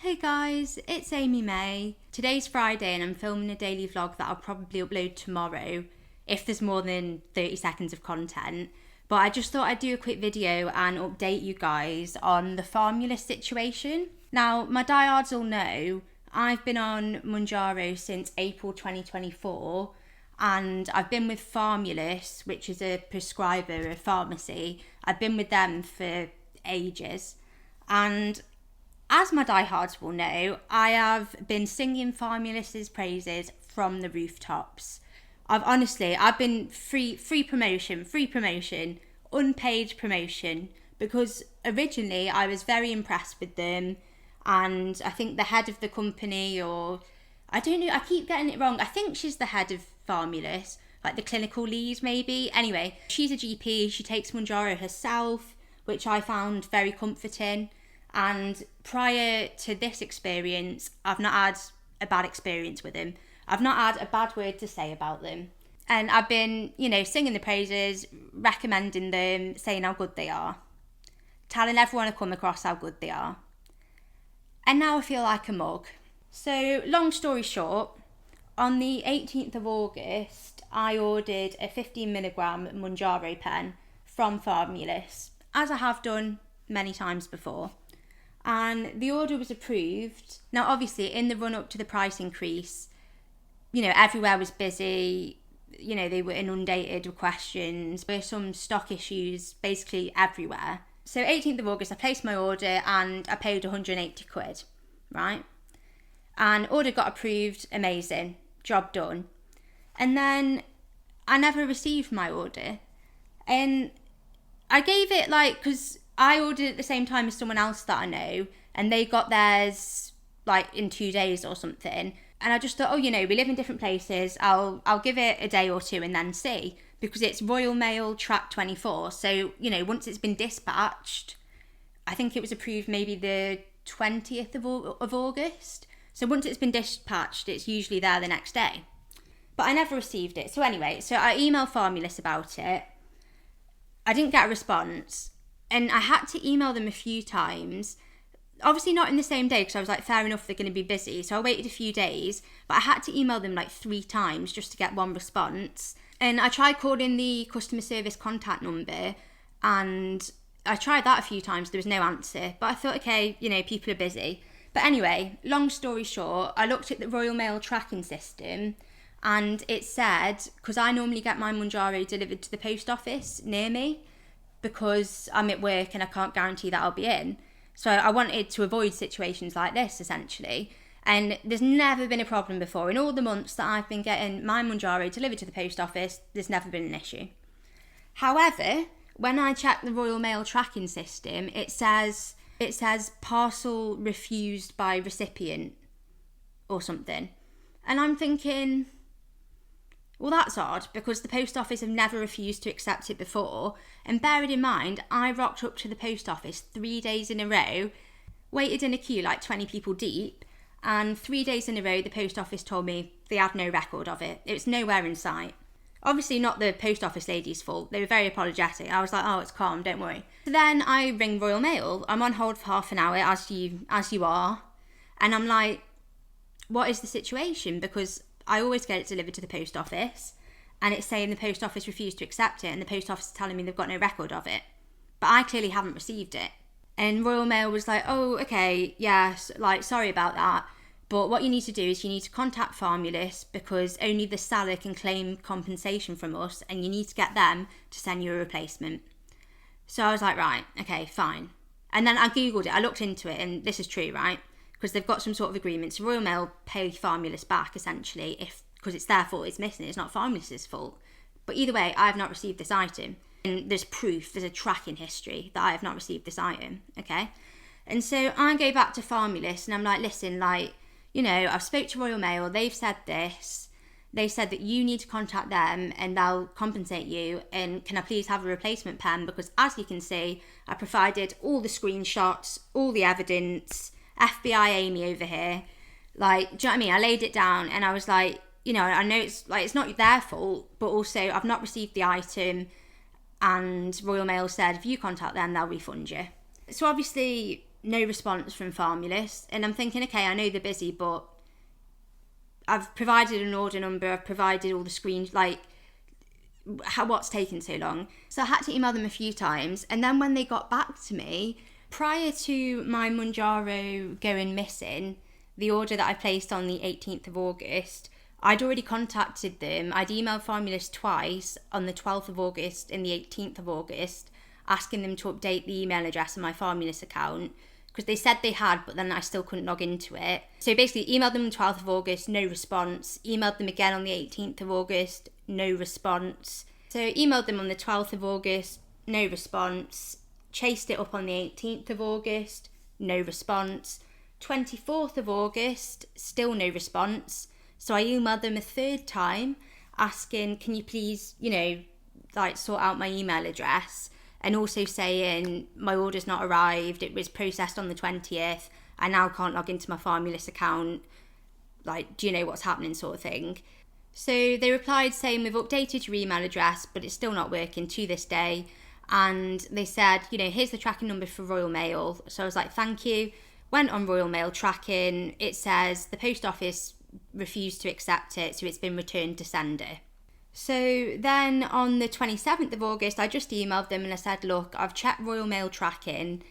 Hey guys, it's Amy May. Today's Friday and I'm filming a daily vlog that I'll probably upload tomorrow if there's more than 30 seconds of content. But I just thought I'd do a quick video and update you guys on the Pharmulous situation. Now, my diehards all know I've been on Mounjaro since April 2024 and I've been with Pharmulous, which is a prescriber, a pharmacy. I've been with them for ages. And as my diehards will know, I have been singing Pharmulous's praises from the rooftops. I've been free promotion, unpaid promotion, because originally I was very impressed with them, and I think the head of the company, or I don't know, I keep getting it wrong. I think she's the head of Pharmulous, like the clinical lead maybe. Anyway, she's a GP, she takes Mounjaro herself, which I found very comforting. And prior to this experience, I've not had a bad experience with them. I've not had a bad word to say about them. And I've been, singing the praises, recommending them, saying how good they are, telling everyone I come across how good they are. And now I feel like a mug. So, long story short, on the 18th of August, I ordered a 15mg Mounjaro pen from Pharmulous, as I have done many times before. And the order was approved. Now, obviously, in the run-up to the price increase, everywhere was busy. They were inundated with questions. There were some stock issues basically everywhere. So 18th of August, I placed my order and I paid 180 quid, right? And order got approved, amazing, job done. And then I never received my order. And I gave it because I ordered at the same time as someone else that I know, and they got theirs in 2 days or something. And I just thought, we live in different places. I'll give it a day or two and then see, because it's Royal Mail Track 24. So, once it's been dispatched, I think it was approved maybe the 20th of August. So once it's been dispatched, it's usually there the next day. But I never received it. So anyway, I emailed Pharmulous about it. I didn't get a response. And I had to email them a few times, obviously not in the same day, because I was fair enough, they're going to be busy. So I waited a few days, but I had to email them 3 times just to get one response. And I tried calling the customer service contact number, and I tried that a few times. There was no answer, but I thought, okay, people are busy. But anyway, long story short, I looked at the Royal Mail tracking system, and it said, because I normally get my Mounjaro delivered to the post office near me, because I'm at work and I can't guarantee that I'll be in. So I wanted to avoid situations like this, essentially. And there's never been a problem before. In all the months that I've been getting my Mounjaro delivered to the post office, there's never been an issue. However, when I check the Royal Mail tracking system, it says parcel refused by recipient or something. And I'm thinking, well, that's odd, because the post office have never refused to accept it before. And bearing in mind, I rocked up to the post office 3 days in a row, waited in a queue 20 people deep, and 3 days in a row the post office told me they had no record of it. It was nowhere in sight. Obviously not the post office lady's fault. They were very apologetic. I was like, oh, it's calm, don't worry. So then I ring Royal Mail. I'm on hold for half an hour, as you are. And I'm like, what is the situation? Because I always get it delivered to the post office, and it's saying the post office refused to accept it, and the post office is telling me they've got no record of it. But I clearly haven't received it. And Royal Mail was like, oh, okay, yes, sorry about that. But what you need to do is you need to contact Pharmulous, because only the seller can claim compensation from us, and you need to get them to send you a replacement. So I was like, right, okay, fine. And then I Googled it, I looked into it, and this is true, right? Because they've got some sort of agreement. So Royal Mail pay Pharmulous back, essentially, because it's their fault it's missing. It's not Pharmulous's fault. But either way, I have not received this item. And there's proof, there's a tracking history that I have not received this item, okay? And so I go back to Pharmulous, and I'm like, listen, I've spoke to Royal Mail, they've said this. They said that you need to contact them and they'll compensate you, and can I please have a replacement pen? Because as you can see, I provided all the screenshots, all the evidence, FBI Amy over here. Do you know what I mean? I laid it down and I was like, I know it's not their fault, but also I've not received the item, and Royal Mail said if you contact them, they'll refund you. So obviously no response from Pharmulous. And I'm thinking, okay, I know they're busy, but I've provided an order number, I've provided all the screens, what's taken so long? So I had to email them a few times, and then when they got back to me, prior to my Mounjaro going missing, the order that I placed on the 18th of August, I'd already contacted them. I'd emailed Pharmulous twice, on the 12th of August and the 18th of August, asking them to update the email address on my Pharmulous account, because they said they had, but then I still couldn't log into it. So basically, emailed them on the 12th of August, no response. Emailed them again on the 18th of August, no response. So emailed them on the 12th of August, no response. Chased it up on the 18th of August, no response. 24th of August, still no response. So I emailed them a third time, asking, can you please, sort out my email address? And also saying, my order's not arrived, it was processed on the 20th, I now can't log into my Pharmulous account, do you know what's happening, sort of thing. So they replied saying, we've updated your email address, but it's still not working to this day. And they said, here's the tracking number for Royal Mail. So I was like, thank you. Went on Royal Mail tracking, it says the post office refused to accept it, so it's been returned to sender. So then on the 27th of August, I just emailed them and I said, look, I've checked Royal Mail tracking.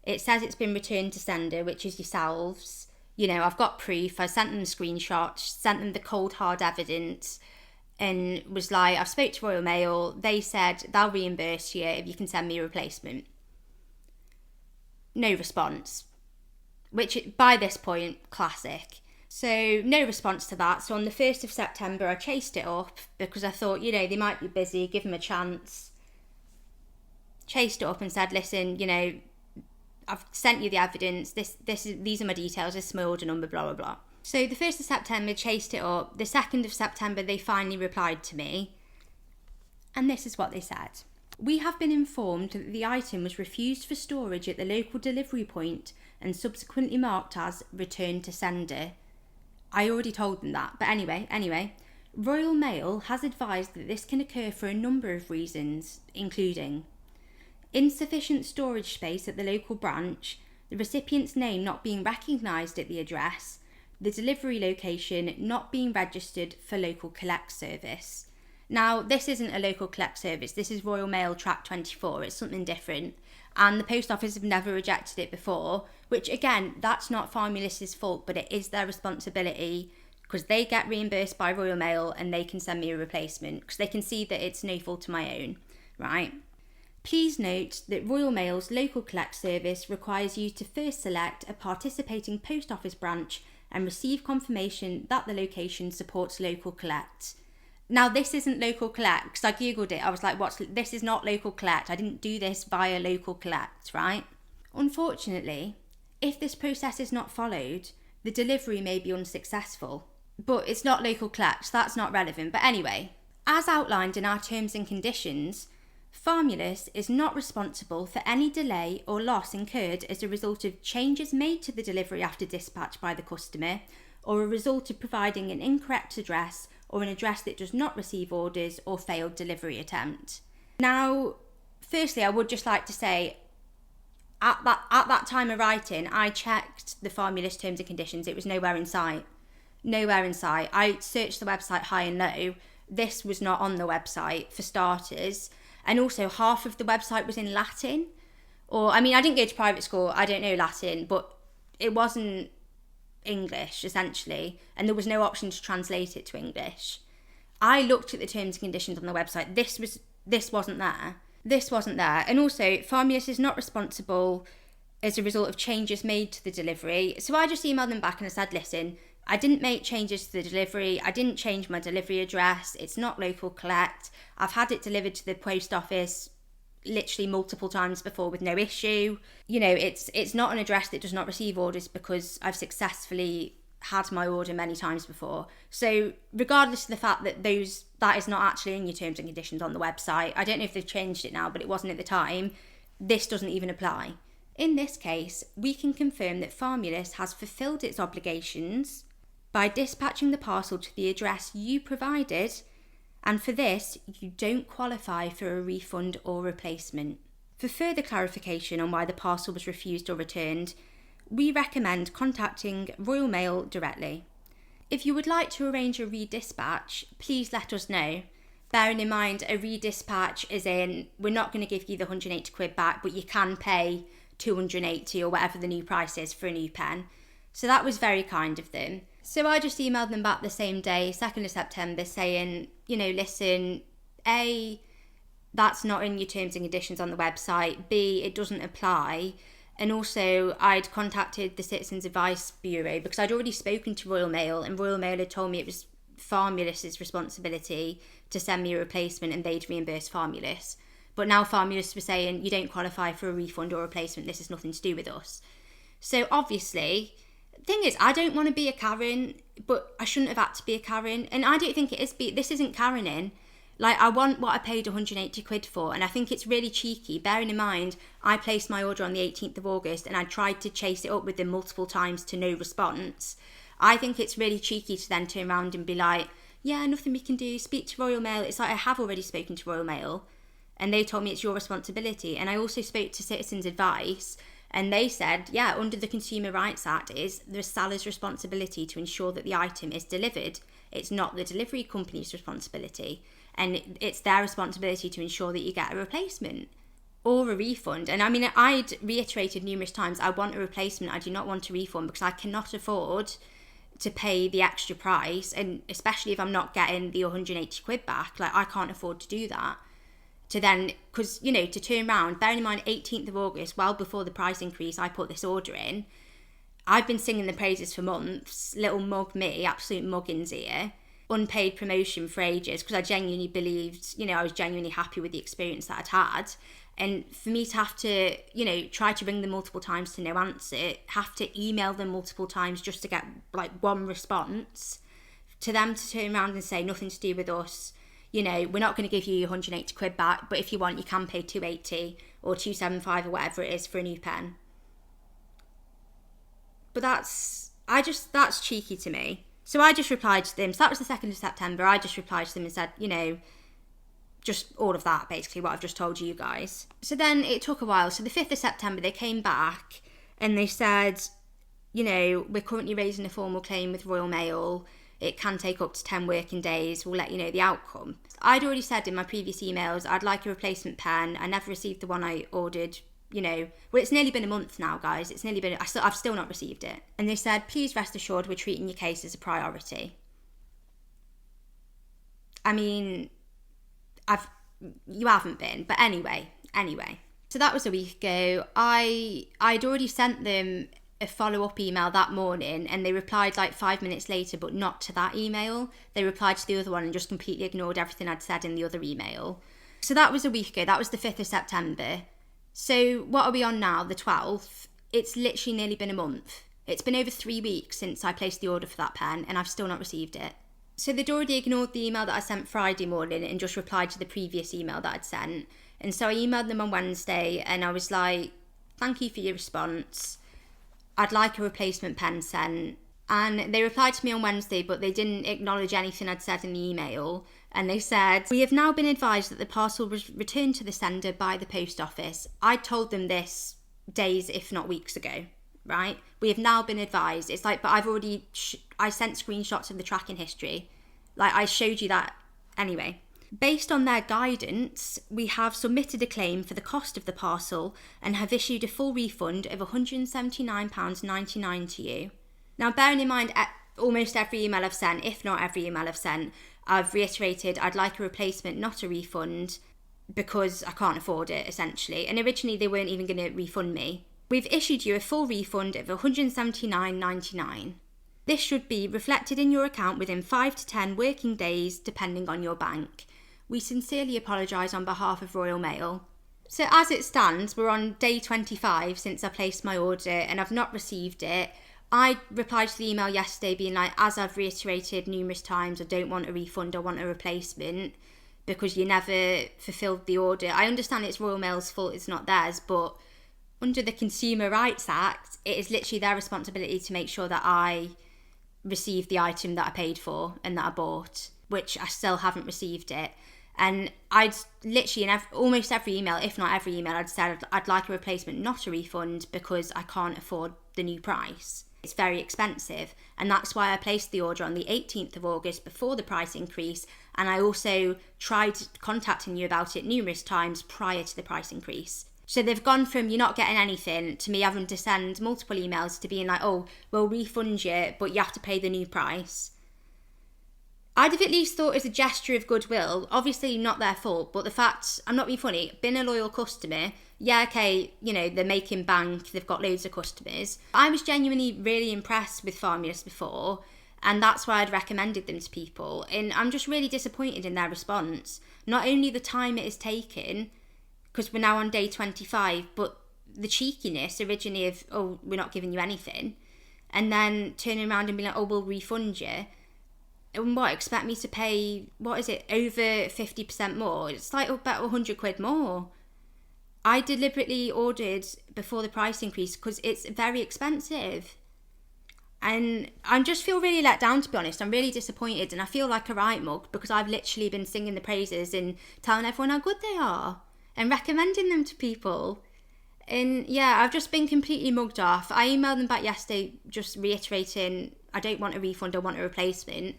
It says it's been returned to sender, which is yourselves. I've got proof. I sent them the screenshots, sent them the cold hard evidence, and was like, I've spoke to Royal Mail. They said they'll reimburse you if you can send me a replacement. No response, which by this point, classic. So no response to that. So on the 1st of September, I chased it up because I thought, they might be busy, give them a chance. Chased it up and said, listen, I've sent you the evidence. These are my details. This is my order number, blah, blah, blah. So the 1st of September, chased it up. The 2nd of September, they finally replied to me. And this is what they said. We have been informed that the item was refused for storage at the local delivery point and subsequently marked as returned to sender. I already told them that, but anyway, Royal Mail has advised that this can occur for a number of reasons, including insufficient storage space at the local branch, the recipient's name not being recognised at the address, the delivery location not being registered for local collect service. Now, this isn't a local collect service, this is Royal Mail Track 24, it's something different. And the post office have never rejected it before, which again, that's not Pharmulous's fault, but it is their responsibility because they get reimbursed by Royal Mail and they can send me a replacement because they can see that it's no fault of my own, right? Please note that Royal Mail's local collect service requires you to first select a participating post office branch and receive confirmation that the location supports local collect. Now, this isn't local collect, because I googled it. I was like, this is not local collect. I didn't do this via local collect, right? Unfortunately, if this process is not followed, the delivery may be unsuccessful. But it's not local collect, so that's not relevant. But anyway, as outlined in our terms and conditions, Pharmulous is not responsible for any delay or loss incurred as a result of changes made to the delivery after dispatch by the customer, or a result of providing an incorrect address or an address that does not receive orders or failed delivery attempt. Now, firstly, I would just like to say, at that time of writing, I checked the Pharmulous terms and conditions. It was nowhere in sight. Nowhere in sight. I searched the website high and low. This was not on the website, for starters. And also, half of the website was in Latin. I didn't go to private school. I don't know Latin, but it wasn't English, essentially, and there was no option to translate it to English. I looked at the terms and conditions on the website. This wasn't there. And also, Farmus is not responsible as a result of changes made to the delivery. So I just emailed them back and I said, listen, I didn't make changes to the delivery. I didn't change my delivery address. It's not local collect. I've had it delivered to the post office literally multiple times before with no issue. It's not an address that does not receive orders because I've successfully had my order many times before. So regardless of the fact that that is not actually in your terms and conditions on the website, I don't know if they've changed it now, but it wasn't at the time, this doesn't even apply. In this case, we can confirm that Pharmulous has fulfilled its obligations by dispatching the parcel to the address you provided, and for this, you don't qualify for a refund or replacement. For further clarification on why the parcel was refused or returned, we recommend contacting Royal Mail directly. If you would like to arrange a redispatch, please let us know. Bearing in mind, a redispatch is in, we're not going to give you the £180 back, but you can pay £280 or whatever the new price is for a new pen. So that was very kind of them. So I just emailed them back the same day, 2nd of September, saying, listen, A, that's not in your terms and conditions on the website. B, it doesn't apply. And also, I'd contacted the Citizens Advice Bureau because I'd already spoken to Royal Mail, and Royal Mail had told me it was Pharmulous' responsibility to send me a replacement and they'd reimburse Pharmulous. But now Farmulous were saying, you don't qualify for a refund or replacement, this has nothing to do with us. So obviously, the thing is, I don't want to be a Karen, but I shouldn't have had to be a Karen. And I don't think it is, this isn't Karening. Like, I want what I paid £180 for, and I think it's really cheeky, bearing in mind, I placed my order on the 18th of August and I tried to chase it up with them multiple times to no response. I think it's really cheeky to then turn around and be like, yeah, nothing we can do, speak to Royal Mail. It's like, I have already spoken to Royal Mail, and they told me it's your responsibility. And I also spoke to Citizens Advice, and they said, yeah, under the Consumer Rights Act, it is the seller's responsibility to ensure that the item is delivered. It's not the delivery company's responsibility. And it's their responsibility to ensure that you get a replacement or a refund. And I mean, I'd reiterated numerous times, I want a replacement, I do not want a refund, because I cannot afford to pay the extra price, and especially if I'm not getting the £180 back, like, I can't afford to do that. To then, because, to turn around, bearing in mind 18th of August, well before the price increase, I put this order in. I've been singing the praises for months, little mug me, absolute muggins here. Unpaid promotion for ages, because I genuinely believed, I was genuinely happy with the experience that I'd had. And for me to have to, try to ring them multiple times to no answer, have to email them multiple times just to get like one response, to them to turn around and say nothing to do with us, we're not going to give you your £180 back, but if you want, you can pay £280 or £275 or whatever it is for a new pen. But that's cheeky to me. So I just replied to them. So that was the 2nd of September. I just replied to them and said, just all of that, basically, what I've just told you guys. So then it took a while. So the 5th of September, they came back and they said, we're currently raising a formal claim with Royal Mail. It can take up to 10 working days. We'll let you know the outcome. I'd already said in my previous emails, I'd like a replacement pen. I never received the one I ordered. Well, it's nearly been a month now, guys. I've still not received it. And they said, please rest assured we're treating your case as a priority. I mean, you haven't been, but anyway. So that was a week ago. I'd already sent them a follow-up email that morning, and they replied like 5 minutes later, but not to that email. They replied to the other one and just completely ignored everything I'd said in the other email. So that was a week ago. That was the 5th of September. So what are we on now, the 12th? It's literally nearly been a month. It's been over 3 weeks since I placed the order for that pen, and I've still not received it. So they'd already ignored the email that I sent Friday morning and just replied to the previous email that I'd sent. And so I emailed them on Wednesday and I was like, thank you for your response. I'd like a replacement pen sent. And they replied to me on Wednesday, but they didn't acknowledge anything I'd said in the email. And they said, we have now been advised that the parcel was returned to the sender by the post office. I told them this days, if not weeks ago, right? We have now been advised. It's like, but I've already, I sent screenshots of the tracking history. Like, I showed you that anyway. Based on their guidance, we have submitted a claim for the cost of the parcel and have issued a full refund of £179.99 to you. Now, bearing in mind, almost every email I've sent, if not every email I've sent, I've reiterated I'd like a replacement, not a refund, because I can't afford it, essentially. And originally, they weren't even going to refund me. We've issued you a full refund of £179.99. This should be reflected in your account within 5 to 10 working days, depending on your bank. We sincerely apologise on behalf of Royal Mail. So as it stands, we're on day 25 since I placed my order and I've not received it. I replied to the email yesterday being like, as I've reiterated numerous times, I don't want a refund, I want a replacement because you never fulfilled the order. I understand it's Royal Mail's fault, it's not theirs, but under the Consumer Rights Act, it is literally their responsibility to make sure that I receive the item that I paid for and that I bought, which I still haven't received it. And I'd literally, in almost every email, if not every email, I'd said I'd like a replacement, not a refund, because I can't afford the new price. It's very expensive. And that's why I placed the order on the 18th of August before the price increase. And I also tried contacting you about it numerous times prior to the price increase. So they've gone from you not getting anything to me having to send multiple emails to being like, oh, we'll refund you, but you have to pay the new price. I'd have at least thought as a gesture of goodwill, obviously not their fault, but the fact, I'm not being funny, been a loyal customer, yeah, okay, you know, they're making bank, they've got loads of customers. I was genuinely really impressed with Pharmulous before, and that's why I'd recommended them to people. And I'm just really disappointed in their response. Not only the time it has taken, because we're now on day 25, but the cheekiness originally of, oh, we're not giving you anything, and then turning around and being like, oh, we'll refund you. And what, expect me to pay, what is it, over 50% more? It's like about 100 quid more. I deliberately ordered before the price increase because it's very expensive. And I just feel really let down, to be honest. I'm really disappointed, and I feel like a right mug because I've literally been singing the praises and telling everyone how good they are and recommending them to people. And yeah, I've just been completely mugged off. I emailed them back yesterday just reiterating I don't want a refund, I want a replacement.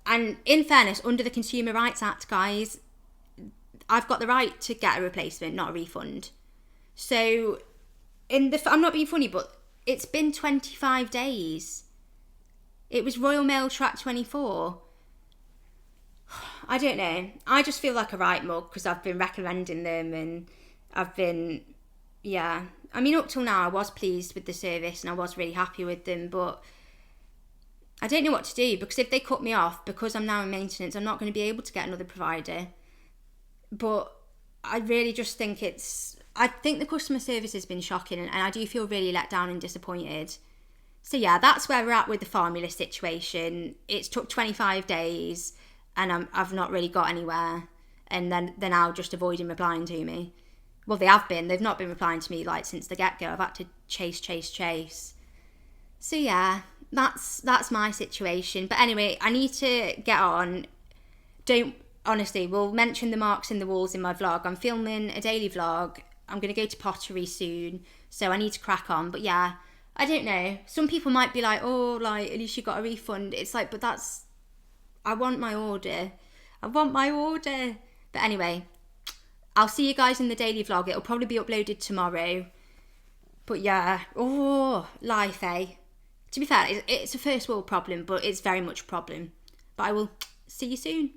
And in fairness, under the Consumer Rights Act, guys, I've got the right to get a replacement, not a refund. So, I'm not being funny, but it's been 25 days. It was Royal Mail Track 24. I don't know. I just feel like a right mug because I've been recommending them and I've been, yeah. I mean, up till now, I was pleased with the service and I was really happy with them, but I don't know what to do because if they cut me off, because I'm now in maintenance, I'm not going to be able to get another provider. But I really just think I think the customer service has been shocking and I do feel really let down and disappointed. So yeah, that's where we're at with the Pharmulous situation. It's took 25 days and I've not really got anywhere. And then they're now just avoiding replying to me. Well, they have been. They've not been replying to me like since the get-go. I've had to chase. So yeah, that's my situation. But anyway, I need to get on. Honestly, we'll mention the marks in the walls in my vlog. I'm filming a daily vlog. I'm going to go to pottery soon, so I need to crack on. But yeah, I don't know. Some people might be like, oh, like, at least you got a refund. It's like, but I want my order. But anyway, I'll see you guys in the daily vlog. It'll probably be uploaded tomorrow. But yeah, life, eh? To be fair, it's a first world problem, but it's very much a problem. But I will see you soon.